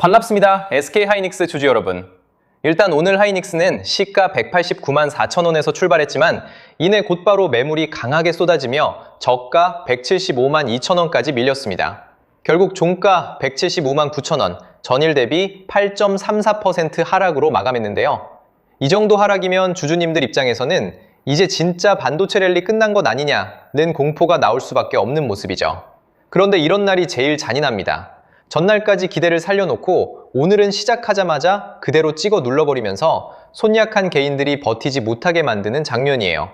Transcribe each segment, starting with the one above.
반갑습니다. SK하이닉스 주주 여러분. 일단 오늘 하이닉스는 시가 189만 4천원에서 출발했지만 이내 곧바로 매물이 강하게 쏟아지며 저가 175만 2천원까지 밀렸습니다. 결국 종가 175만 9천원, 전일 대비 8.34% 하락으로 마감했는데요. 이 정도 하락이면 주주님들 입장에서는 이제 진짜 반도체 랠리 끝난 것 아니냐는 공포가 나올 수밖에 없는 모습이죠. 그런데 이런 날이 제일 잔인합니다. 전날까지 기대를 살려놓고 오늘은 시작하자마자 그대로 찍어 눌러버리면서 손 약한 개인들이 버티지 못하게 만드는 장면이에요.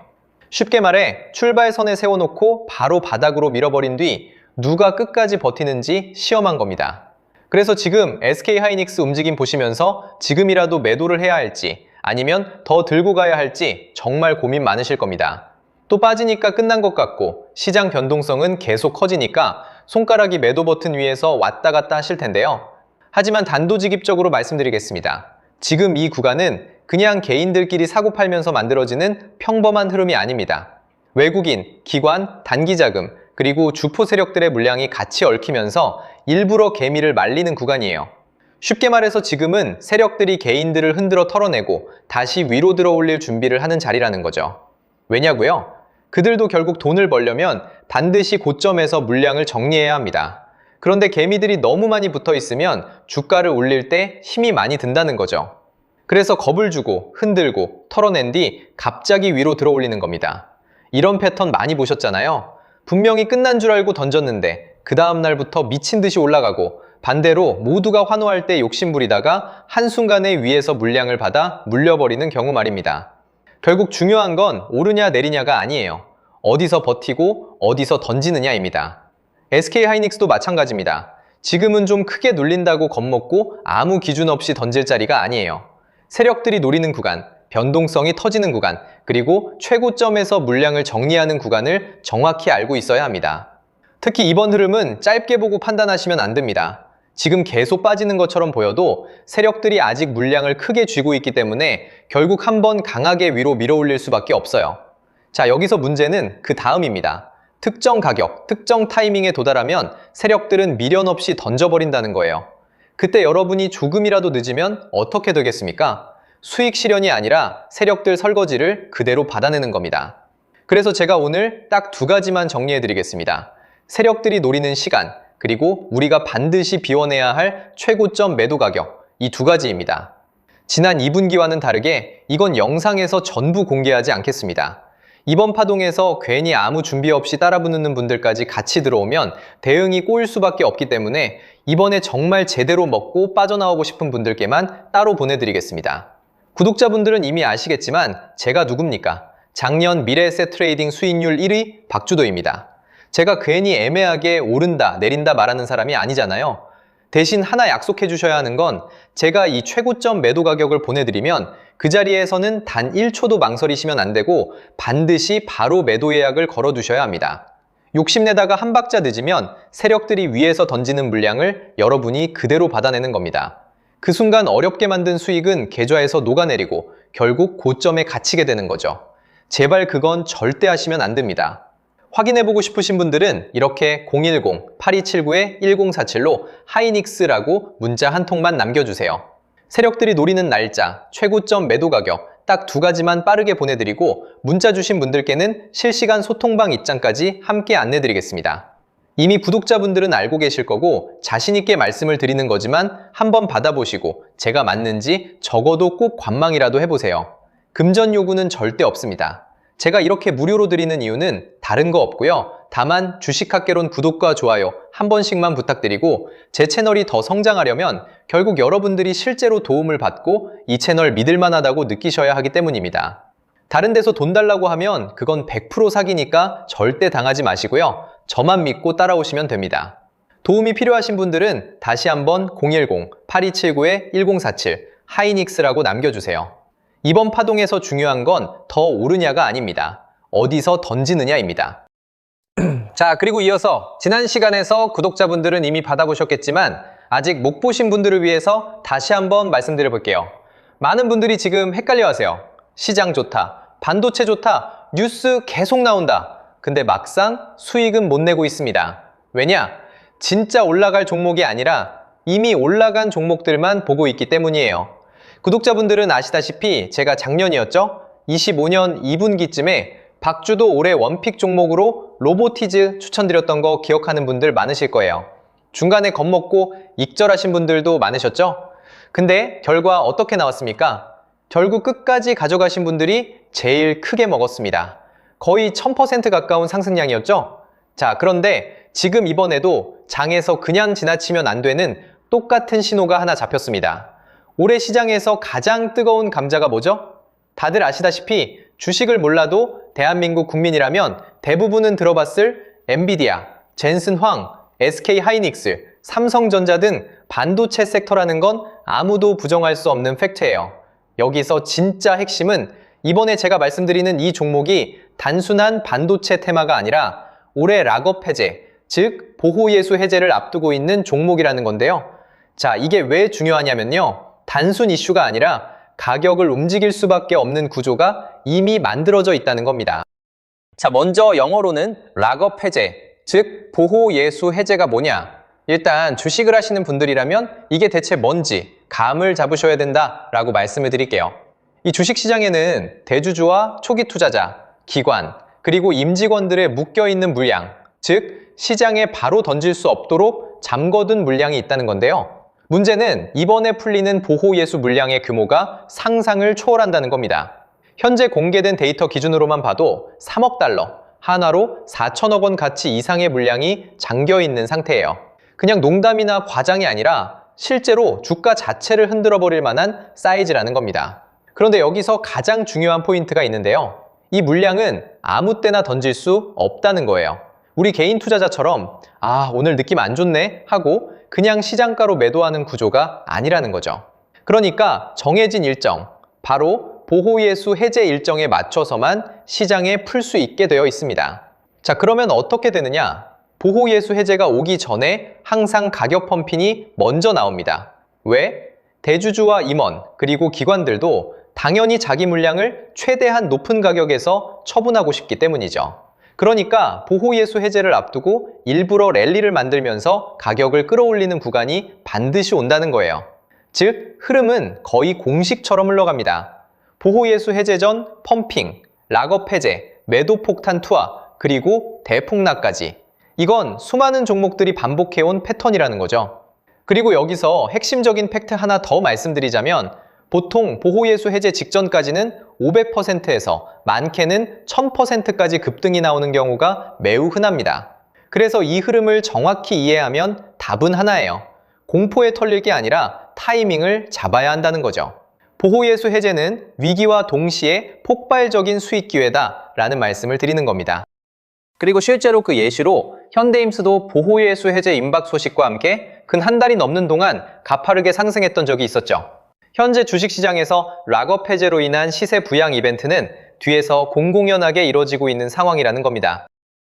쉽게 말해 출발선에 세워놓고 바로 바닥으로 밀어버린 뒤 누가 끝까지 버티는지 시험한 겁니다. 그래서 지금 SK하이닉스 움직임 보시면서 지금이라도 매도를 해야 할지 아니면 더 들고 가야 할지 정말 고민 많으실 겁니다. 또 빠지니까 끝난 것 같고 시장 변동성은 계속 커지니까 손가락이 매도 버튼 위에서 왔다 갔다 하실 텐데요. 하지만 단도직입적으로 말씀드리겠습니다. 지금 이 구간은 그냥 개인들끼리 사고 팔면서 만들어지는 평범한 흐름이 아닙니다. 외국인, 기관, 단기자금, 그리고 주포 세력들의 물량이 같이 얽히면서 일부러 개미를 말리는 구간이에요. 쉽게 말해서 지금은 세력들이 개인들을 흔들어 털어내고 다시 위로 들어올릴 준비를 하는 자리라는 거죠. 왜냐고요? 그들도 결국 돈을 벌려면 반드시 고점에서 물량을 정리해야 합니다. 그런데 개미들이 너무 많이 붙어 있으면 주가를 올릴 때 힘이 많이 든다는 거죠. 그래서 겁을 주고 흔들고 털어낸 뒤 갑자기 위로 들어올리는 겁니다. 이런 패턴 많이 보셨잖아요. 분명히 끝난 줄 알고 던졌는데 그 다음 날부터 미친 듯이 올라가고 반대로 모두가 환호할 때 욕심부리다가 한순간에 위에서 물량을 받아 물려버리는 경우 말입니다. 결국 중요한 건 오르냐 내리냐가 아니에요. 어디서 버티고 어디서 던지느냐입니다. SK하이닉스도 마찬가지입니다. 지금은 좀 크게 눌린다고 겁먹고 아무 기준 없이 던질 자리가 아니에요. 세력들이 노리는 구간, 변동성이 터지는 구간, 그리고 최고점에서 물량을 정리하는 구간을 정확히 알고 있어야 합니다. 특히 이번 흐름은 짧게 보고 판단하시면 안 됩니다. 지금 계속 빠지는 것처럼 보여도 세력들이 아직 물량을 크게 쥐고 있기 때문에 결국 한번 강하게 위로 밀어올릴 수밖에 없어요. 자, 여기서 문제는 그 다음입니다. 특정 가격, 특정 타이밍에 도달하면 세력들은 미련 없이 던져버린다는 거예요. 그때 여러분이 조금이라도 늦으면 어떻게 되겠습니까? 수익 실현이 아니라 세력들 설거지를 그대로 받아내는 겁니다. 그래서 제가 오늘 딱 두 가지만 정리해드리겠습니다. 세력들이 노리는 시간, 그리고 우리가 반드시 비워내야 할 최고점 매도 가격, 이 두 가지입니다. 지난 2분기와는 다르게 이건 영상에서 전부 공개하지 않겠습니다. 이번 파동에서 괜히 아무 준비 없이 따라붙는 분들까지 같이 들어오면 대응이 꼬일 수밖에 없기 때문에 이번에 정말 제대로 먹고 빠져나오고 싶은 분들께만 따로 보내드리겠습니다. 구독자분들은 이미 아시겠지만 제가 누굽니까? 작년 미래에셋 트레이딩 수익률 1위 박주도입니다. 제가 괜히 애매하게 오른다, 내린다 말하는 사람이 아니잖아요. 대신 하나 약속해 주셔야 하는 건 제가 이 최고점 매도 가격을 보내드리면 그 자리에서는 단 1초도 망설이시면 안 되고 반드시 바로 매도 예약을 걸어 두셔야 합니다. 욕심내다가 한 박자 늦으면 세력들이 위에서 던지는 물량을 여러분이 그대로 받아내는 겁니다. 그 순간 어렵게 만든 수익은 계좌에서 녹아내리고 결국 고점에 갇히게 되는 거죠. 제발 그건 절대 하시면 안 됩니다. 확인해보고 싶으신 분들은 이렇게 010-8279-1047로 하이닉스라고 문자 한 통만 남겨주세요. 세력들이 노리는 날짜, 최고점 매도 가격 딱 두 가지만 빠르게 보내드리고 문자 주신 분들께는 실시간 소통방 입장까지 함께 안내드리겠습니다. 이미 구독자분들은 알고 계실 거고 자신있게 말씀을 드리는 거지만 한번 받아보시고 제가 맞는지 적어도 꼭 관망이라도 해보세요. 금전 요구는 절대 없습니다. 제가 이렇게 무료로 드리는 이유는 다른 거 없고요. 다만 주식학개론 구독과 좋아요 한 번씩만 부탁드리고 제 채널이 더 성장하려면 결국 여러분들이 실제로 도움을 받고 이 채널 믿을만하다고 느끼셔야 하기 때문입니다. 다른 데서 돈 달라고 하면 그건 100% 사기니까 절대 당하지 마시고요. 저만 믿고 따라오시면 됩니다. 도움이 필요하신 분들은 다시 한번 010-8279-1047 하이닉스라고 남겨주세요. 이번 파동에서 중요한 건 더 오르냐가 아닙니다. 어디서 던지느냐입니다. 자, 그리고 이어서 지난 시간에서 구독자분들은 이미 받아보셨겠지만 아직 못 보신 분들을 위해서 다시 한번 말씀드려 볼게요. 많은 분들이 지금 헷갈려하세요. 시장 좋다, 반도체 좋다, 뉴스 계속 나온다. 근데 막상 수익은 못 내고 있습니다. 왜냐? 진짜 올라갈 종목이 아니라 이미 올라간 종목들만 보고 있기 때문이에요. 구독자분들은 아시다시피 제가 작년이었죠? 25년 2분기쯤에 박주도 올해 원픽 종목으로 로보티즈 추천드렸던 거 기억하는 분들 많으실 거예요. 중간에 겁먹고 익절하신 분들도 많으셨죠? 근데 결과 어떻게 나왔습니까? 결국 끝까지 가져가신 분들이 제일 크게 먹었습니다. 거의 1000% 가까운 상승량이었죠? 자, 그런데 지금 이번에도 장에서 그냥 지나치면 안 되는 똑같은 신호가 하나 잡혔습니다. 올해 시장에서 가장 뜨거운 감자가 뭐죠? 다들 아시다시피 주식을 몰라도 대한민국 국민이라면 대부분은 들어봤을 엔비디아, 젠슨황, SK하이닉스, 삼성전자 등 반도체 섹터라는 건 아무도 부정할 수 없는 팩트예요. 여기서 진짜 핵심은 이번에 제가 말씀드리는 이 종목이 단순한 반도체 테마가 아니라 올해 락업 해제, 즉 보호예수 해제를 앞두고 있는 종목이라는 건데요. 자, 이게 왜 중요하냐면요. 단순 이슈가 아니라 가격을 움직일 수밖에 없는 구조가 이미 만들어져 있다는 겁니다. 자, 먼저 영어로는 락업 해제, 즉 보호예수 해제가 뭐냐? 일단 주식을 하시는 분들이라면 이게 대체 뭔지 감을 잡으셔야 된다라고 말씀을 드릴게요. 이 주식시장에는 대주주와 초기 투자자, 기관, 그리고 임직원들의 묶여있는 물량, 즉 시장에 바로 던질 수 없도록 잠궈둔 물량이 있다는 건데요. 문제는 이번에 풀리는 보호예수 물량의 규모가 상상을 초월한다는 겁니다. 현재 공개된 데이터 기준으로만 봐도 3억 달러, 한화로 4천억 원 가치 이상의 물량이 잠겨있는 상태예요. 그냥 농담이나 과장이 아니라 실제로 주가 자체를 흔들어 버릴 만한 사이즈라는 겁니다. 그런데 여기서 가장 중요한 포인트가 있는데요. 이 물량은 아무 때나 던질 수 없다는 거예요. 우리 개인 투자자처럼 오늘 느낌 안 좋네 하고 그냥 시장가로 매도하는 구조가 아니라는 거죠. 그러니까 정해진 일정, 바로 보호예수 해제 일정에 맞춰서만 시장에 풀 수 있게 되어 있습니다. 자, 그러면 어떻게 되느냐? 보호예수 해제가 오기 전에 항상 가격 펌핑이 먼저 나옵니다. 왜? 대주주와 임원, 그리고 기관들도 당연히 자기 물량을 최대한 높은 가격에서 처분하고 싶기 때문이죠. 그러니까 보호예수 해제를 앞두고 일부러 랠리를 만들면서 가격을 끌어올리는 구간이 반드시 온다는 거예요. 즉, 흐름은 거의 공식처럼 흘러갑니다. 보호예수 해제 전 펌핑, 락업 해제, 매도 폭탄 투하, 그리고 대폭락까지. 이건 수많은 종목들이 반복해온 패턴이라는 거죠. 그리고 여기서 핵심적인 팩트 하나 더 말씀드리자면 보통 보호예수 해제 직전까지는 500%에서 많게는 1000%까지 급등이 나오는 경우가 매우 흔합니다. 그래서 이 흐름을 정확히 이해하면 답은 하나예요. 공포에 털릴 게 아니라 타이밍을 잡아야 한다는 거죠. 보호예수 해제는 위기와 동시에 폭발적인 수익 기회다 라는 말씀을 드리는 겁니다. 그리고 실제로 그 예시로 현대임스도 보호예수 해제 임박 소식과 함께 근 한 달이 넘는 동안 가파르게 상승했던 적이 있었죠. 현재 주식시장에서 락업 해제로 인한 시세 부양 이벤트는 뒤에서 공공연하게 이뤄지고 있는 상황이라는 겁니다.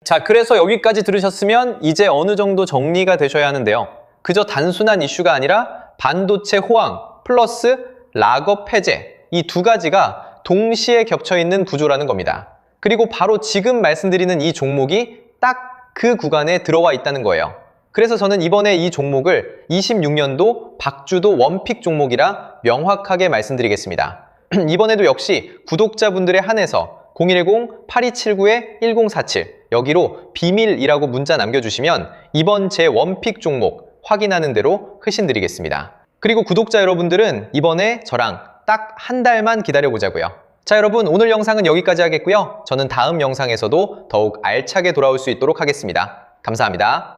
자, 그래서 여기까지 들으셨으면 이제 어느 정도 정리가 되셔야 하는데요. 그저 단순한 이슈가 아니라 반도체 호황 플러스 락업 해제, 이 두 가지가 동시에 겹쳐있는 구조라는 겁니다. 그리고 바로 지금 말씀드리는 이 종목이 딱 그 구간에 들어와 있다는 거예요. 그래서 저는 이번에 이 종목을 26년도 박주도 원픽 종목이라 명확하게 말씀드리겠습니다. 이번에도 역시 구독자분들에 한해서 010-8279-1047 여기로 비밀이라고 문자 남겨주시면 이번 제 원픽 종목 확인하는 대로 회신드리겠습니다. 그리고 구독자 여러분들은 이번에 저랑 딱 한 달만 기다려보자고요. 자, 여러분, 오늘 영상은 여기까지 하겠고요. 저는 다음 영상에서도 더욱 알차게 돌아올 수 있도록 하겠습니다. 감사합니다.